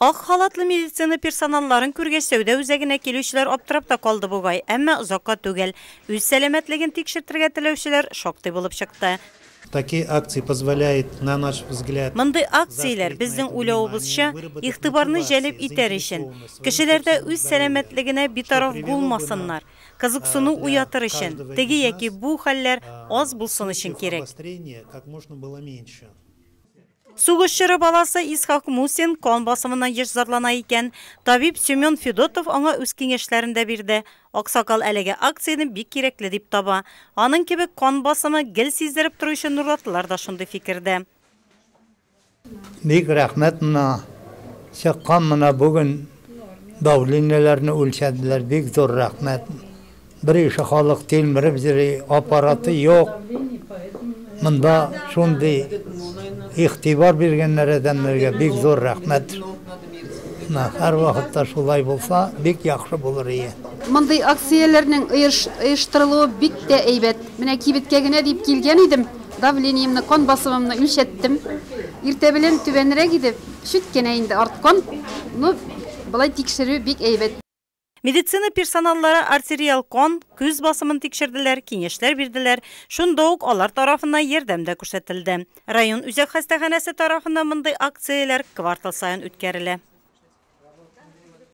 Ак халатлы медицина персоналларын күргәч сәүдә үзәгенә килүчеләр аптырап та калды бугай, әмма озакка түгел. Үз сәламәтлеген тикшертергә теләүчеләр шактый булып чыкты. Такие акции позволяют, на наш взгляд, Мондай акцияләр безнең уйлавыбызча игътибарны җәлеп итәр өчен, кешеләрдә үз сәламәтлегенә битараф булмасыннар, кызыксыну уятыр өчен, теге яки бу хәлләр аз булсын өчен кирәк. Сугышчы баласы Исхак Мусин кан басымыннан еш зарлана икән. Табиб Семен Федотов аңа үз киңәшләрендә бирде. Аксакал әлеге акцияны бик кирәкле дип таба. Аның кебек кан басымы гел сиздереп торучы нуратлылар да шундый фикердә. Бик рәхмәт мына чыккан мына бүген давленияләрне үлчәделәр. Бик зур рәхмәт. Бер ише халык тилмереп йөри, аппараты юк. Монда шундый игътибар биргәннәр адәмнәргә бик зур рәхмәт. Һәр вакытта шулай булса, бик яхшы булыр иде. Мондый акцияләрнең оештырылуы бик тә әйбәт. Менә кибеткә генә дип килгән идем. Давлениемне, кан басымымны үлчәттем. Иртә белән түбәнрәк идеп, шүткәнә инде арткан. Булай тикшерү бик әйбәт. Медицина персоналлары артериал кан, күз басымын тикшерделәр, киңәшләр бирделәр. Шунда ук алар тарафыннан ярдәм дә күрсәтелде. Район үзәк хастаханәсе тарафыннан мондай акцияләр квартал сайын үткәрелә.